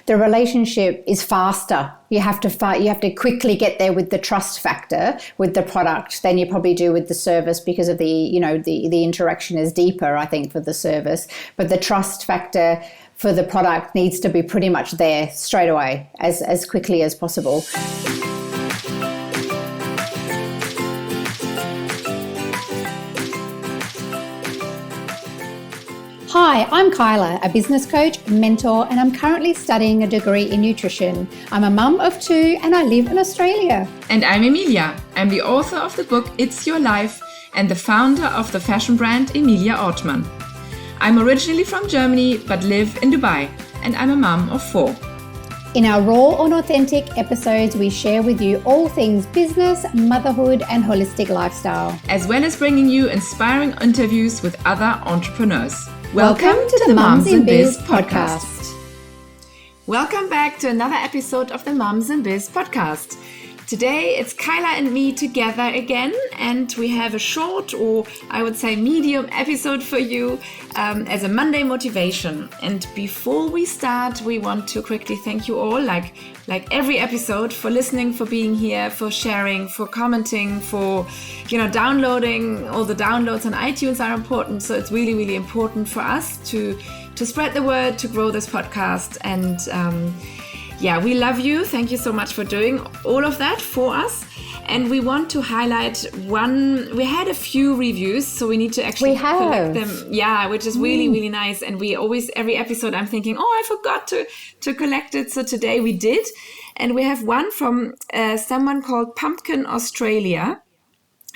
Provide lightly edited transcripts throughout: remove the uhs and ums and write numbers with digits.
the relationship is faster. You have to quickly get there with the trust factor with the product than you probably do with the service, because of the interaction is deeper, I think, for the service. But the trust factor for the product needs to be pretty much there straight away, as quickly as possible. Hi, I'm Kyla, a business coach, mentor, and I'm currently studying a degree in nutrition. I'm a mum of 2 and I live in Australia. And I'm Emilia. I'm the author of the book It's Your Life and the founder of the fashion brand Emilia Ohrtmann. I'm originally from Germany but live in Dubai, and I'm a mum of 4. In our raw and authentic episodes, we share with you all things business, motherhood, and holistic lifestyle, as well as bringing you inspiring interviews with other entrepreneurs. Welcome to the Mums in Biz podcast. Welcome back to another episode of the Mums in Biz podcast. Today it's Kyla and me together again, and we have a short, or I would say medium episode for you as a Monday motivation. And before we start, we want to quickly thank you all, like every episode, for listening, for being here, for sharing, for commenting, for downloading. All the downloads on iTunes are important, so it's really, really important for us to spread the word, to grow this podcast. And we love you. Thank you so much for doing all of that for us. And we want to highlight one. We had a few reviews, so we need to actually collect them. Yeah, which is really, really nice. And we always, every episode, I'm thinking, I forgot to collect it. So today we did. And we have one from someone called Pumpkin Australia.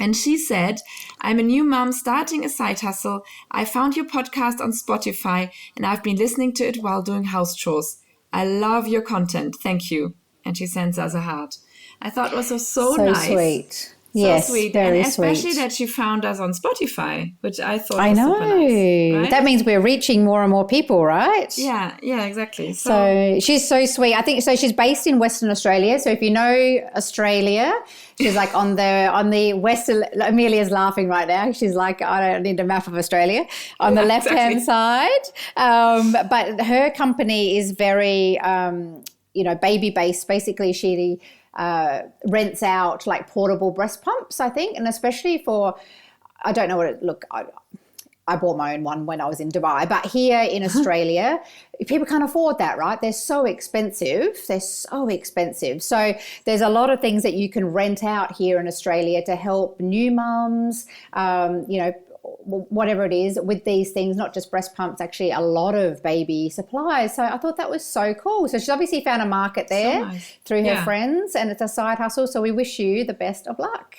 And she said, I'm a new mom starting a side hustle. I found your podcast on Spotify and I've been listening to it while doing house chores. I love your content. Thank you. And she sends us a heart. I thought it was so nice. Sweet. Yes, sweet. Very and especially sweet. that she found us on Spotify, which I thought I was know. super nice. Right? That means we're reaching more and more people, right? Yeah, exactly. So she's so sweet. I think so. She's based in Western Australia. So if you know Australia, she's like on the western. Emilia's laughing right now. She's like, I don't need a map of Australia. On the left-hand side. But her company is very, baby-based. Basically, she rents out like portable breast pumps, I think, and especially for, I don't know what it look. I bought my own one when I was in Dubai, but here in Australia, people can't afford that, right? They're so expensive. So there's a lot of things that you can rent out here in Australia to help new mums, whatever it is with these things, not just breast pumps, actually a lot of baby supplies. So I thought that was so cool. So she's obviously found a market there through her friends, and it's a side hustle. So we wish you the best of luck.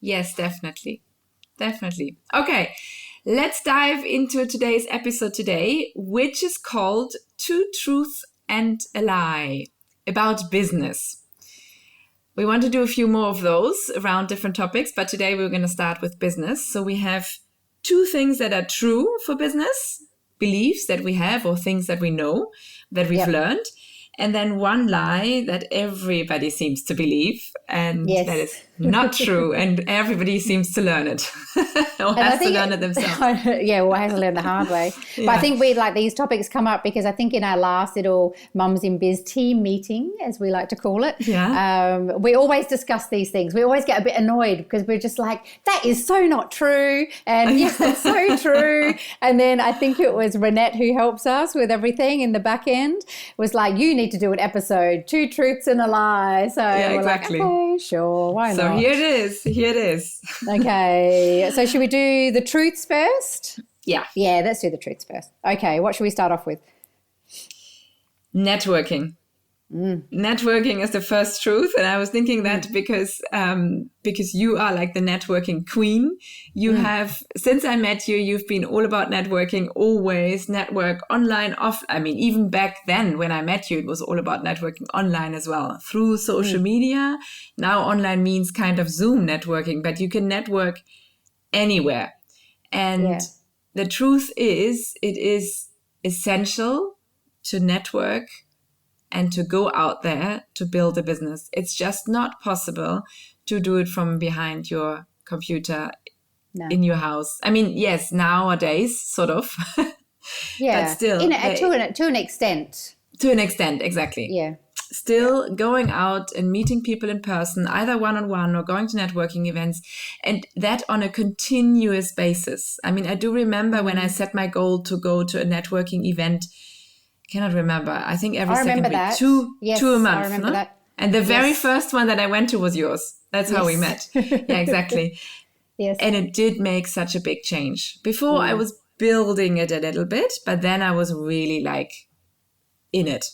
Yes, definitely. Okay. Let's dive into today's episode today, which is called 2 Truths and a Lie about business. We want to do a few more of those around different topics, but today we're going to start with business. So we have 2 things that are true for business, beliefs that we have or things that we know that we've learned. And then 1 lie that everybody seems to believe, and that is not true, and everybody seems to learn it or has to learn it themselves. Has to learn the hard way. But I think these topics come up because I think in our last little Mums in Biz team meeting, as we like to call it, we always discuss these things. We always get a bit annoyed because we're just like, that is so not true, and yes, that's so true. And then I think it was Renette who helps us with everything in the back end, was like, you need to do an episode, 2 truths and a lie. So we're exactly. like, okay, sure, why not? So here it is. Okay, so should we do the truths first? Yeah, let's do the truths first. Okay, what should we start off with? Networking. Networking is the first truth, and I was thinking that because you are like the networking queen. You have, since I met you, you've been all about networking, always network online, off. I mean, even back then when I met you, it was all about networking online as well, through social media. Now online means kind of Zoom networking, but you can network anywhere. And the truth is, it is essential to network and to go out there to build a business. It's just not possible to do it from behind your computer in your house. I mean, yes, nowadays, sort of. Yeah, but still. To an extent. To an extent, exactly. Yeah. Still going out and meeting people in person, either one-on-one or going to networking events, and that on a continuous basis. I mean, I do remember when I set my goal to go to a networking event, cannot remember, I think every second week, that. two a month. I remember that. And the very first one that I went to was yours. That's how we met. Yeah, exactly. Yes. And it did make such a big change. Before I was building it a little bit, but then I was really like in it.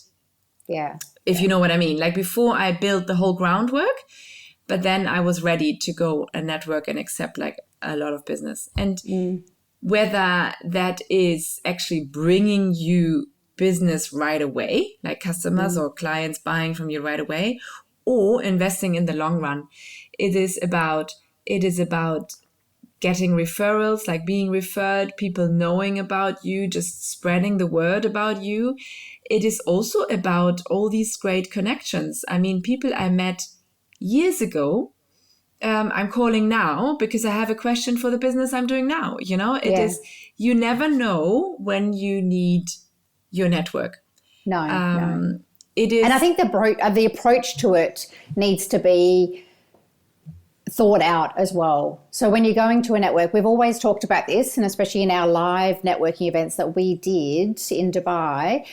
Yeah. If you know what I mean. Like before I built the whole groundwork, but then I was ready to go and network and accept like a lot of business. And whether that is actually bringing you business right away, like customers or clients buying from you right away, or investing in the long run, it is about getting referrals, like being referred, people knowing about you, just spreading the word about you. It is also about all these great connections. I mean, people I met years ago, I'm calling now because I have a question for the business I'm doing now. You know, it is, you never know when you need your network. No. It is. And I think the approach to it needs to be thought out as well. So when you're going to a network, we've always talked about this, and especially in our live networking events that we did in Dubai,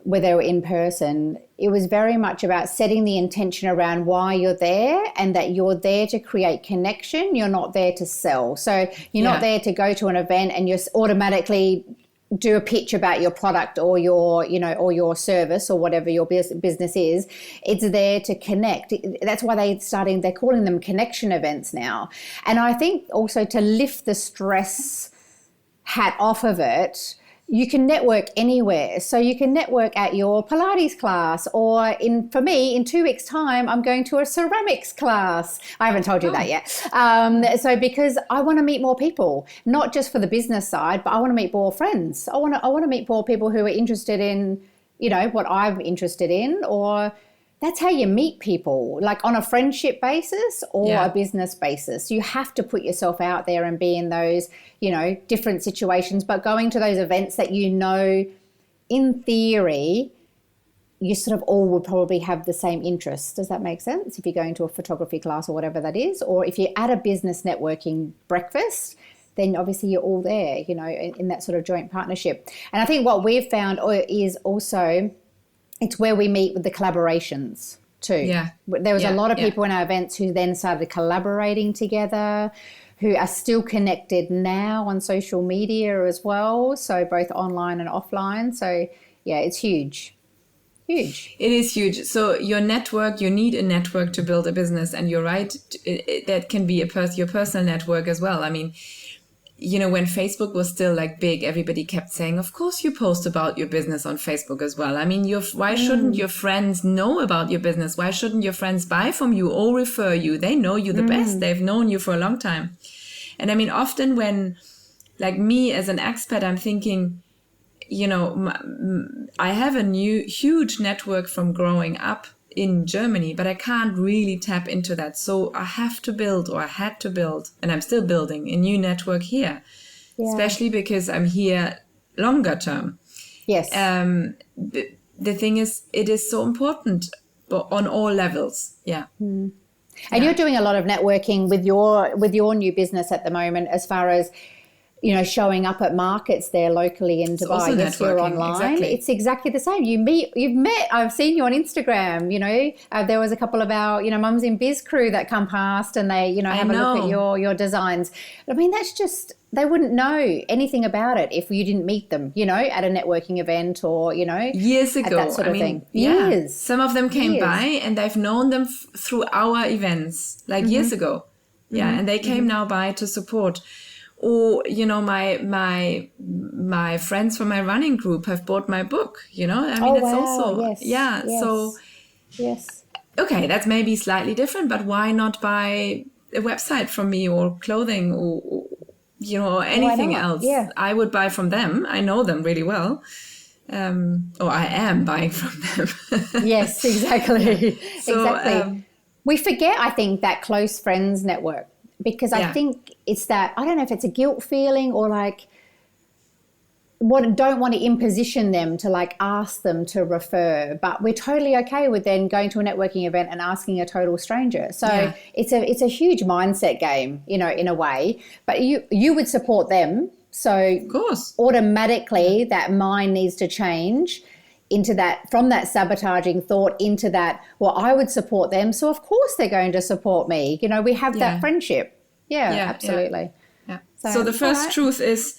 where they were in person, it was very much about setting the intention around why you're there, and that you're there to create connection. You're not there to sell. So you're not there to go to an event and you're automatically do a pitch about your product or your, you know, or your service or whatever your business is. It's there to connect. That's why they're calling them connection events now. And I think also to lift the stress hat off of it, you can network anywhere. So you can network at your Pilates class, or for me, in 2 weeks' time, I'm going to a ceramics class. I haven't told you that yet. So because I want to meet more people, not just for the business side, but I want to meet more friends. I want to meet more people who are interested in, you know, what I'm interested in, or that's how you meet people, like on a friendship basis or a business basis. You have to put yourself out there and be in those, you know, different situations, but going to those events that, you know, in theory, you sort of all would probably have the same interests. Does that make sense? If you're going to a photography class or whatever that is, or if you're at a business networking breakfast, then obviously you're all there, you know, in that sort of joint partnership. And I think what we've found is also, it's where we meet with the collaborations too. Yeah. There was a lot of people in our events who then started collaborating together, who are still connected now on social media as well. So both online and offline. So yeah, it's huge. Huge. It is huge. So your network, you need a network to build a business. And you're right, that can be your personal network as well. I mean, you know, when Facebook was still like big, everybody kept saying, of course you post about your business on Facebook as well. I mean, why shouldn't your friends know about your business? Why shouldn't your friends buy from you or refer you? They know you the best. They've known you for a long time. And I mean, often when, like me as an expat, I'm thinking, you know, I have a huge network from growing up in Germany, but I can't really tap into that. So I had to build, and I'm still building a new network here, especially because I'm here longer term. Yes. The thing is, it is so important on all levels. Yeah. And you're doing a lot of networking with your new business at the moment, as far as, you know, showing up at markets there locally in Dubai. Yes, you're online. Exactly. It's exactly the same. You've met. I've seen you on Instagram. You know, there was a couple of our, you know, Mums in Biz crew that come past, and they, you know, have a look at your designs. I mean, that's just, they wouldn't know anything about it if you didn't meet them, you know, at a networking event or, you know, years ago, that sort of thing. Yeah. Years. Some of them came by, and I've known them through our events, like years ago. Yeah, and they came now by to support. Or, you know, my friends from my running group have bought my book, you know. I mean, also, so, okay, that's maybe slightly different, but why not buy a website from me, or clothing, or you know, or anything else? Yeah. I would buy from them. I know them really well. Or I am buying from them. Yes, exactly. So, exactly. We forget, I think, that close friends network. Because I think it's that, I don't know if it's a guilt feeling or like don't want to imposition them to like ask them to refer, but we're totally okay with then going to a networking event and asking a total stranger. So it's a huge mindset game, you know, in a way, but you would support them. So of course, automatically that mind needs to change into that, from that sabotaging thought into that, well, I would support them, so of course they're going to support me. You know, we have that friendship. Absolutely. Yeah. So the first truth is,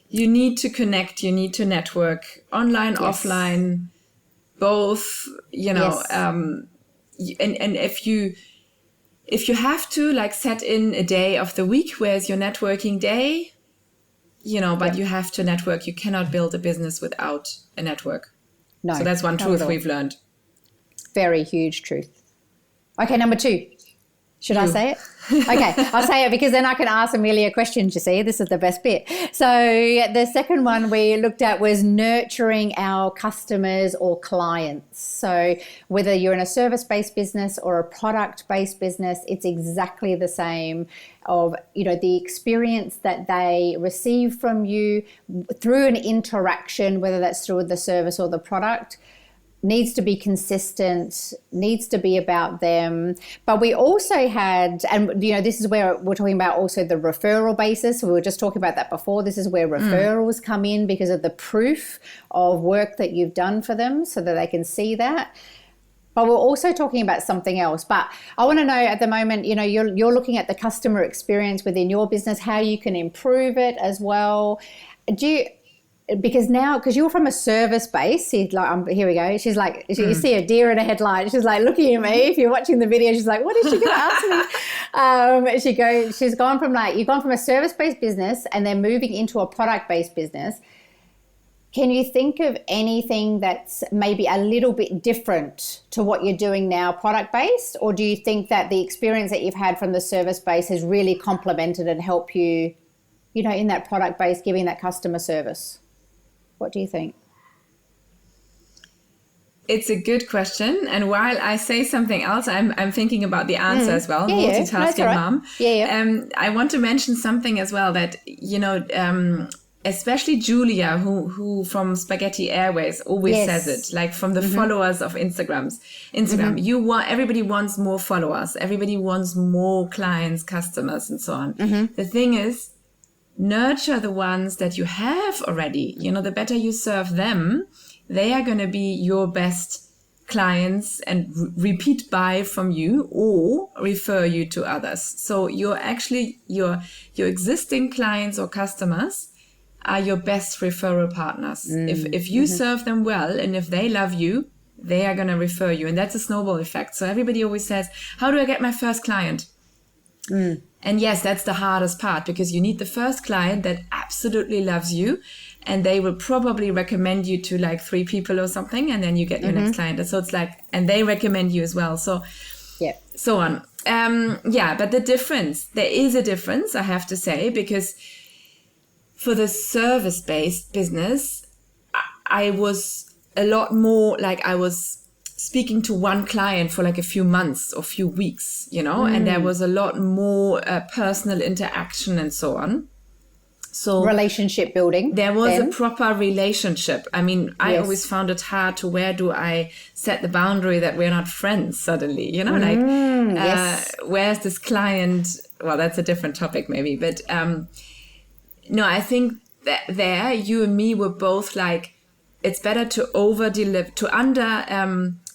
you need to connect, you need to network, online, offline, both, you know, and if you have to like set in a day of the week where's your networking day, you know, but you have to network. You cannot build a business without a network. No. So that's one truth we've learned. Very huge truth. Okay, number 2. Should I say it? Okay, I'll say it because then I can ask Emilia questions, you see. This is the best bit. So the second one we looked at was nurturing our customers or clients. So whether you're in a service-based business or a product-based business, it's exactly the same of, you know, the experience that they receive from you through an interaction, whether that's through the service or the product, needs to be consistent, needs to be about them. But we also had, and you know, this is where we're talking about also the referral basis. So we were just talking about that before. This is where referrals come in because of the proof of work that you've done for them so that they can see that. But we're also talking about something else. But I want to know at the moment, you know, you're looking at the customer experience within your business, how you can improve it as well. Because you're from a service base, here we go. She's like, you see a deer in a headlight. She's like looking at me. If you're watching the video, she's like, what is she going to ask me? You've gone from a service-based business and then moving into a product-based business. Can you think of anything that's maybe a little bit different to what you're doing now, product-based? Or do you think that the experience that you've had from the service-based has really complemented and helped you, you know, in that product-based, giving that customer service? What do you think? It's a good question. And while I say something else, I'm thinking about the answer as well. Multitasking mom. I want to mention something as well that, you know, especially Julia, who from Spaghetti Airways always says it, like from the followers of Instagram, everybody wants more followers. Everybody wants more clients, customers, and so on. The thing is, nurture the ones that you have already. You know, the better you serve them, they are going to be your best clients and repeat buy from you or refer you to others. So your existing clients or customers are your best referral partners. If you serve them well and if they love you, they are going to refer you. And that's a snowball effect. So everybody always says, how do I get my first client? And yes, that's the hardest part because you need the first client that absolutely loves you and they will probably recommend you to like 3 people or something and then you get your next client. So it's like, and they recommend you as well. So, so on. But there is a difference, I have to say, because for the service-based business, I was a lot more like I was speaking to one client for like a few months or few weeks, you know, and there was a lot more personal interaction and so on. So relationship building. There was a proper relationship. I mean, I always found it hard to where do I set the boundary that we're not friends suddenly, you know, where's this client? Well, that's a different topic maybe, but no, I think that there you and me were both like, it's better to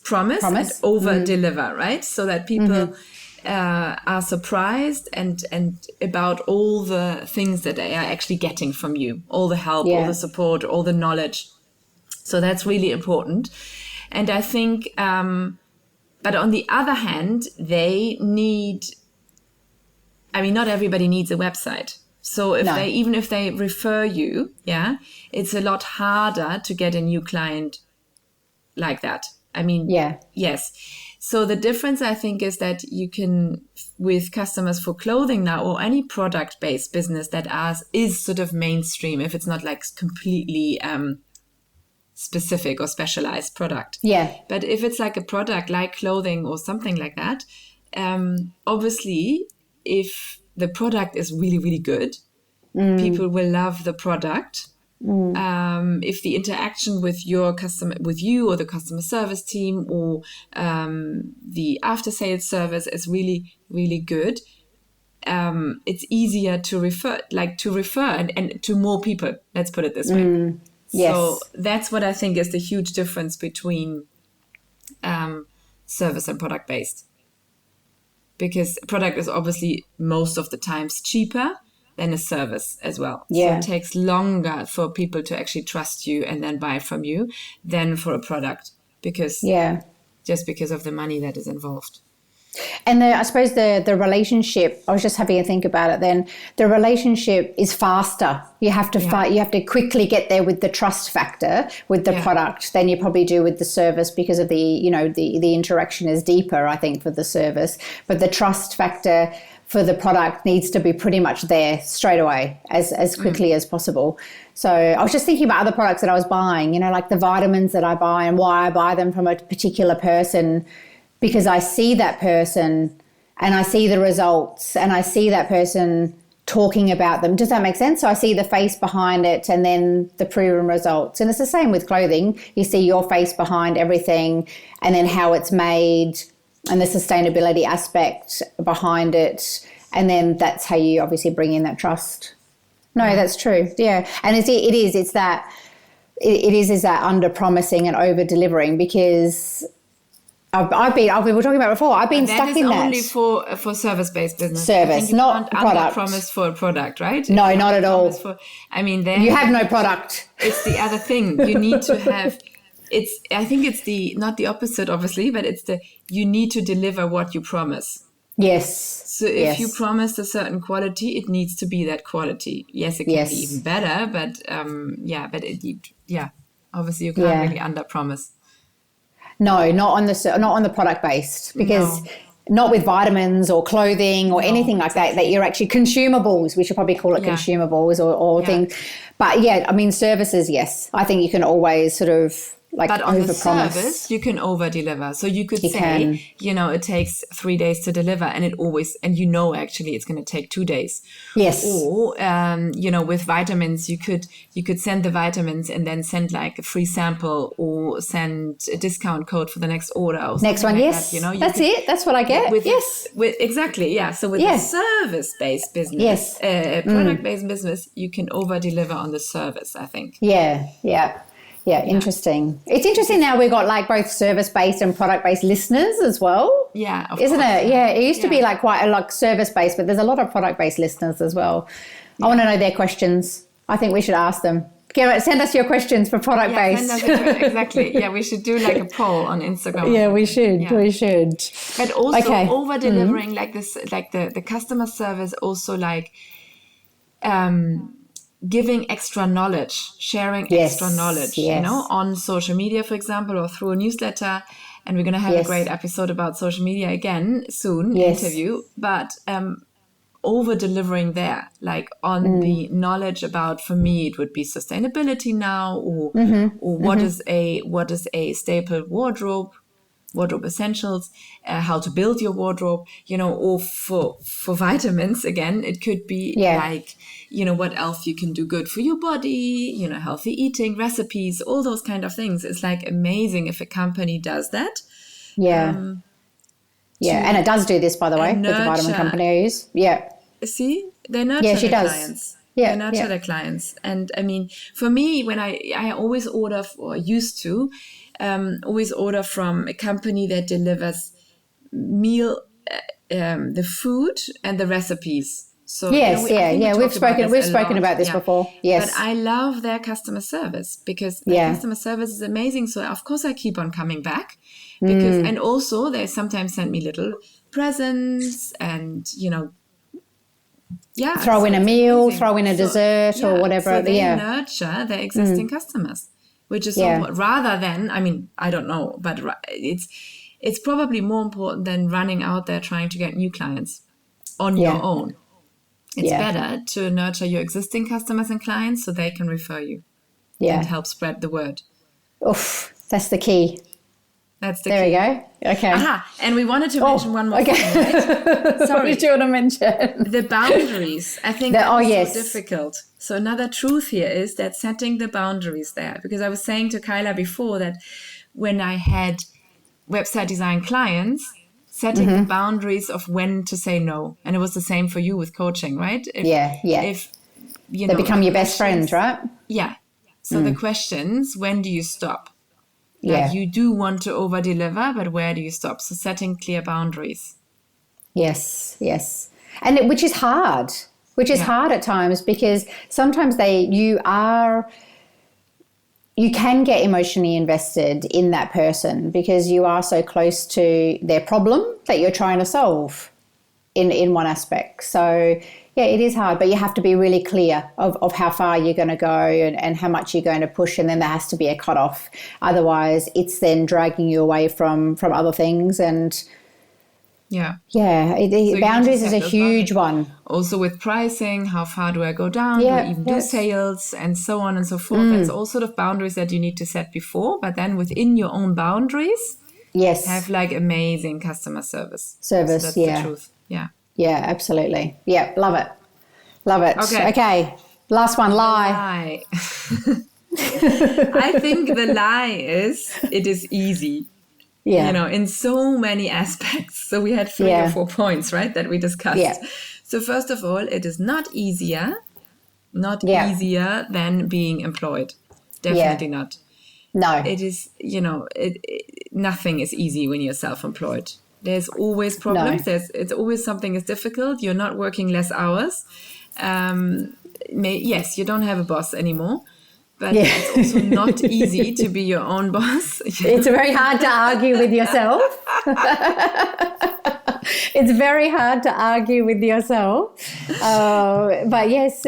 promise and over deliver, right? So that people are surprised and about all the things that they are actually getting from you, all the help, all the support, all the knowledge. So that's really important. And I think, but on the other hand, not everybody needs a website. So even if they refer you, it's a lot harder to get a new client like that. I mean, yes. So the difference, I think, is that you can, with customers for clothing now or any product-based business that is sort of mainstream, if it's not like completely specific or specialized product. Yeah. But if it's like a product like clothing or something like that, obviously, if the product is really, really good, people will love the product. if the interaction with your customer, with you or the customer service team or the after sales service is really, really good, it's easier to refer and to more people. Let's put it this way. Yes. So that's what I think is the huge difference between service and product based. Because product is obviously most of the times cheaper than a service as well. Yeah. So it takes longer for people to actually trust you and then buy from you than for a product, because just because of the money that is involved. And I suppose the relationship, I was just having a think about it then, the relationship is faster. You have to you have to quickly get there with the trust factor with the product than you probably do with the service, because of the interaction is deeper, I think, for the service. But the trust factor for the product needs to be pretty much there straight away, as quickly as possible. So I was just thinking about other products that I was buying, like the vitamins that I buy and why I buy them from a particular person, because I see that person and I see the results and I see that person talking about them. Does that make sense? So I see the face behind it and then the proven results. And it's the same with clothing. You see your face behind everything and then how it's made and the sustainability aspect behind it. And then that's how you obviously bring in that trust. No, that's true. Yeah. And it is that under promising and over delivering, because we were talking about before. I've been stuck in that. That is only for service-based business. Service, not product. Promise for a product, right? No, not at all. You have no product. It's the other thing. You need to have. I think it's not the opposite, obviously, but it's you need to deliver what you promise. Yes. So if you promised a certain quality, it needs to be that quality. Yes, it can be even better, but obviously you can't really under promise. No, not on the product based, because not with vitamins or clothing or anything like that you're actually consumables. We should probably call it consumables or things. But services, yes. I think you can always sort of but on the service, you can over deliver. So you could say, it takes 3 days to deliver, and actually it's going to take 2 days. Yes. Or, with vitamins, you could send the vitamins and then send like a free sample or send a discount code for the next order. Or next one, yes. That, that's it. That's what I get. Exactly. Yeah. So with the service-based business, product-based business, you can over deliver on the service, I think. Yeah, interesting. It's interesting now we've got like both service-based and product-based listeners as well. Yeah, of Isn't course. it? Yeah, it used to be like quite a lot service-based, but there's a lot of product-based listeners as well. I want to know their questions. I think we should ask them. Send us your questions for product-based. Exactly. Yeah, we should do like a poll on Instagram. Yeah, we should. Yeah. We should. But also over-delivering like this, like the customer service, also like giving extra knowledge, sharing extra knowledge, on social media, for example, or through a newsletter. And we're going to have a great episode about social media again soon, interview. But over-delivering there, like on the knowledge about, for me, it would be sustainability now, or what is a staple wardrobe essentials, how to build your wardrobe, or for vitamins, again, it could be like, what else you can do good for your body, healthy eating, recipes, all those kind of things. It's like amazing if a company does that. And it does do this, by the way, with the vitamin company I use. Yeah. See, they nurture their clients. Yeah, they nurture their clients. And I mean, for me, when I always order, or used to, always order from a company that delivers the food and the recipes. So we've spoken about this before. Yes, but I love their customer service, because their customer service is amazing. So of course I keep on coming back, because and also they sometimes send me little presents and throw in a meal, throw in a dessert or whatever. So they nurture their existing customers, which is so, rather than, I don't know, but it's probably more important than running out there trying to get new clients on your own. It's better to nurture your existing customers and clients so they can refer you and help spread the word. Oof, that's the key. That's the There key. we go. Okay. Aha, and we wanted to mention one more thing, right? What Sorry. did you want to mention? The boundaries. I think that is yes. so difficult. So another truth here is that setting the boundaries there. Because I was saying to Kyla before that when I had website design clients, setting the boundaries of when to say no. And it was the same for you with coaching, right? If you They know, become your best friends, right? Yeah. So the questions, when do you stop? Yeah. Like you do want to over deliver, but where do you stop? So setting clear boundaries. Yes. And which is hard at times, because sometimes you can get emotionally invested in that person because you are so close to their problem that you're trying to solve in one aspect. So yeah, it is hard, but you have to be really clear of how far you're going to go and how much you're going to push, and then there has to be a cutoff. Otherwise, it's then dragging you away from other things. And so boundaries is a huge one. Also with pricing, how far do I go down? Do I even do sales and so on and so forth? That's all sort of boundaries that you need to set before, but then within your own boundaries, have like amazing customer service. So that's the truth. Yeah, absolutely. Yeah, love it. Okay. Last one, lie. I think the lie is it is easy. Yeah. You know, in so many aspects. So we had 3 or 4 points, right, that we discussed. Yeah. So first of all, it is not easier than being employed. Definitely not. No. It is, nothing is easy when you're self-employed. There's always problems. No. It's always something is difficult. You're not working less hours. Yes, you don't have a boss anymore. But it's also not easy to be your own boss. It's very hard to argue with yourself. It's very hard to argue with yourself. But yes,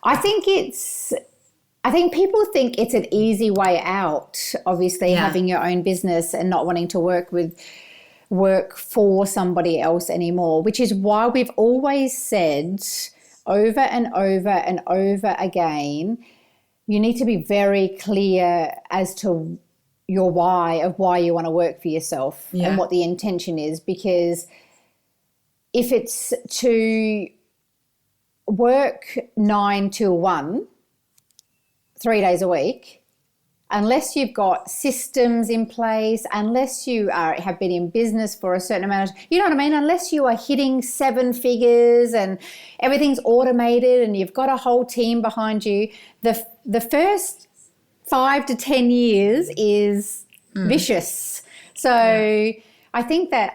I think people think it's an easy way out, obviously, having your own business and not wanting to work for somebody else anymore, which is why we've always said over and over and over again, you need to be very clear as to your why you want to work for yourself and what the intention is. Because if it's to work 9 to 1, 3 days a week, unless you've got systems in place, unless you have been in business for a certain amount of, you know what I mean? Unless you are hitting 7 figures and everything's automated and you've got a whole team behind you, the first 5 to 10 years is vicious. So I think it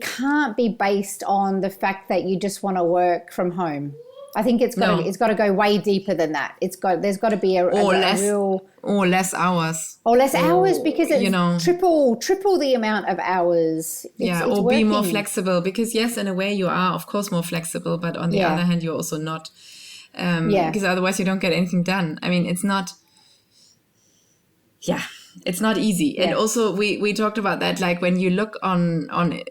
can't be based on the fact that you just want to work from home. I think it's got to go way deeper than that. There's got to be a real less hours. Or less hours, because it's triple the amount of hours. It's be more flexible, because yes, in a way you are of course more flexible, but on the other hand you're also not, because otherwise you don't get anything done. I mean, it's not easy. And also we talked about that, like when you look on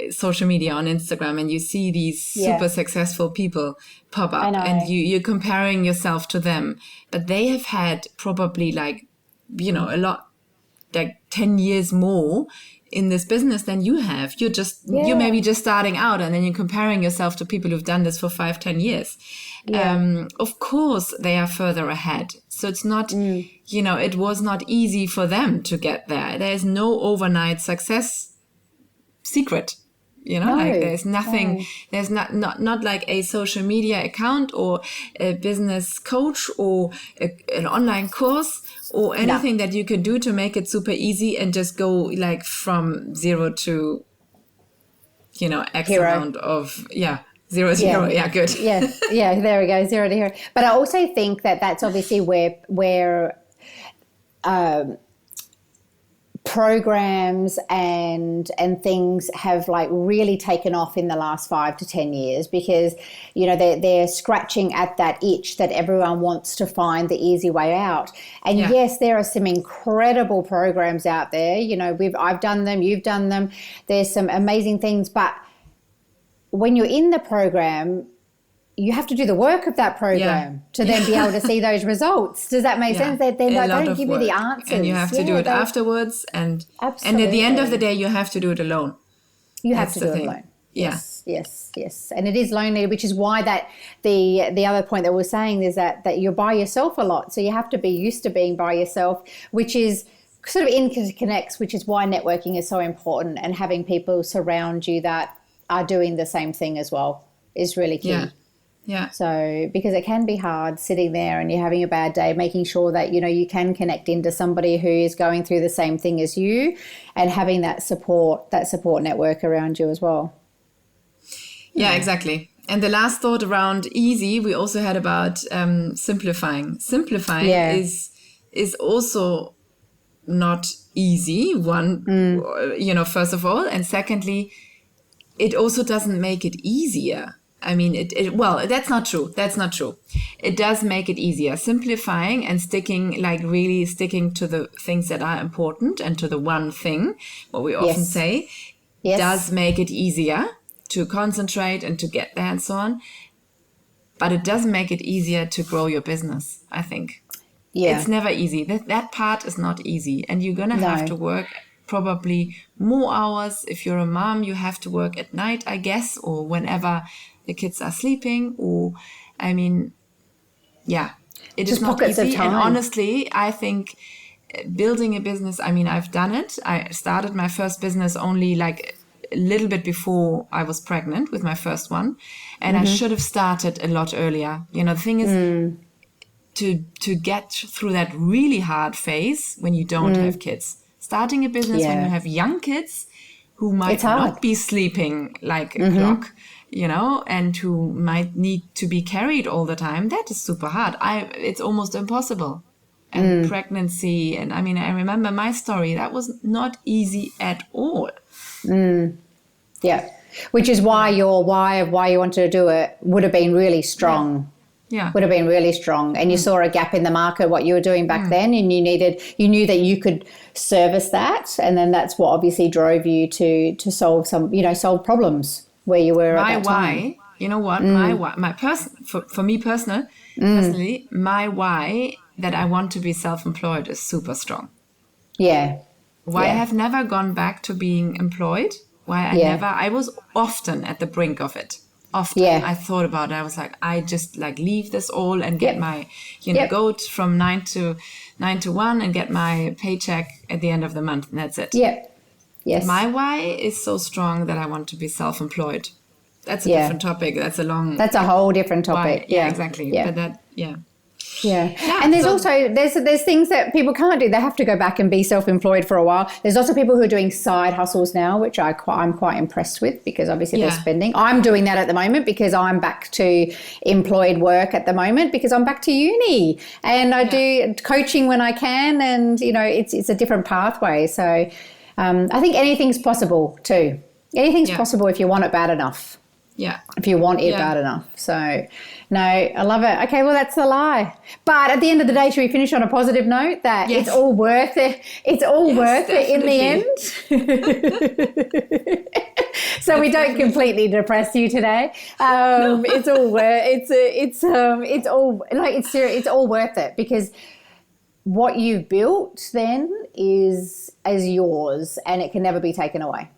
social media, on Instagram, and you see these super successful people pop up and you're comparing yourself to them, but they have had probably like, a lot, like 10 years more in this business than you have. You're maybe just starting out, and then you're comparing yourself to people who've done this for 5-10 years. Of course they are further ahead. So it's not, it was not easy for them to get there. There's no overnight success secret, like there's nothing, there's not like a social media account or a business coach or an online course or anything that you could do to make it super easy and just go like from 0 to, X amount of, 0 to 0. Yeah, good. Yeah, there we go, 0 to hero. But I also think that that's obviously where programs and things have like really taken off in the last 5 to 10 years, because they're scratching at that itch that everyone wants to find the easy way out. And yes, there are some incredible programs out there. I've done them, you've done them. There's some amazing things, but when you're in the program, you have to do the work of that program to then be able to see those results. Does that make sense? They don't give you the answers. And you have to do it afterwards. And at the end of the day, you have to do it alone. You have to do it alone. Yes. And it is lonely, which is why that the other point that we're saying is that you're by yourself a lot. So you have to be used to being by yourself, which is sort of interconnects, which is why networking is so important, and having people surround you that are doing the same thing as well is really key. Yeah. So because it can be hard sitting there and you're having a bad day, making sure that, you can connect into somebody who is going through the same thing as you, and having that support network around you as well. Yeah, exactly. And the last thought around easy, we also had about simplifying. Simplifying is also not easy, first of all. And secondly, it also doesn't make it easier. I mean, that's not true. That's not true. It does make it easier. Simplifying and sticking to the things that are important and to the one thing, what we often say, does make it easier to concentrate and to get there and so on. But it doesn't make it easier to grow your business, I think. Yeah. It's never easy. That part is not easy. And you're going to have to work probably more hours. If you're a mom, you have to work at night, I guess, or whenever the kids are sleeping, it is just not easy. And honestly, I think building a business, I've done it. I started my first business only like a little bit before I was pregnant with my first one. And I should have started a lot earlier. The thing is to get through that really hard phase when you don't have kids. Starting a business when you have young kids who might not be sleeping like a clock, and who might need to be carried all the time, that is super hard. It's almost impossible. And pregnancy, and I remember my story, that was not easy at all. Yeah, which is why your why of why you wanted to do it would have been really strong. Yeah. Would have been really strong. And you saw a gap in the market, what you were doing back then, and you knew that you could service that. And then that's what obviously drove you to solve solve problems where you were at that time. For me personally, my why that I want to be self-employed is super strong. Yeah. Why I have never gone back to being employed. I was often at the brink of it. Often I thought about it. I was like, I just leave this all and get my, go from 9 to 1 and get my paycheck at the end of the month, and that's it. Yeah. Yes. My why is so strong that I want to be self-employed. That's a different topic. That's a whole different topic. Yeah, exactly. Yeah. But Yeah. And there's also there's things that people can't do. They have to go back and be self-employed for a while. There's also people who are doing side hustles now, which I'm quite impressed with, because obviously they're spending. I'm doing that at the moment because I'm back to employed work at the moment, because I'm back to uni and I do coaching when I can, and it's a different pathway. So I think anything's possible too. Anything's possible if you want it bad enough. Yeah. If you want it bad enough. So, no, I love it. Okay, well, that's a lie. But at the end of the day, should we finish on a positive note that it's all worth it? It's all worth definitely. It in the end. So we don't completely depress you today. No. It's all worth. It's all worth it, because what you've built then is yours, and it can never be taken away.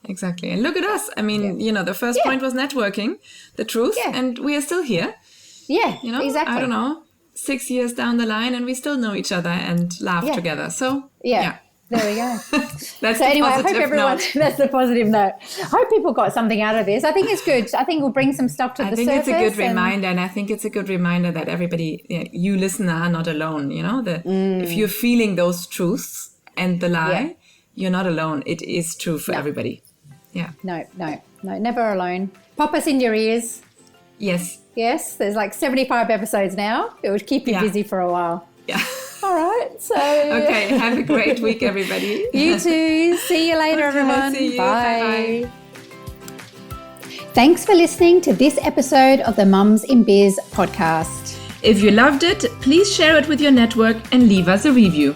Exactly. And look at us. The first point was networking, the truth, and we are still here. Yeah, exactly. I don't know, 6 years down the line, and we still know each other and laugh together. So, there we go. That's so anyway, I hope everyone, that's the positive note. I hope people got something out of this. I think it's good. I think we'll bring some stuff to the surface. I think it's a good reminder, and I think it's a good reminder that everybody, you listener, are not alone. If you're feeling those truths and the lie, you're not alone. It is true for everybody. Yeah. No, never alone. Pop us in your ears. Yes. Yes, there's 75 episodes now. It would keep you busy for a while. Yeah. All right, so... Okay, have a great week, everybody. You too. See you later, everyone. See you. Bye. Thanks for listening to this episode of the Mums in Biz podcast. If you loved it, please share it with your network and leave us a review.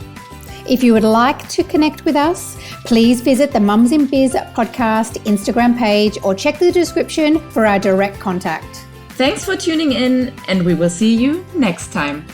If you would like to connect with us, please visit the Mums in Biz podcast Instagram page or check the description for our direct contact. Thanks for tuning in, and we will see you next time.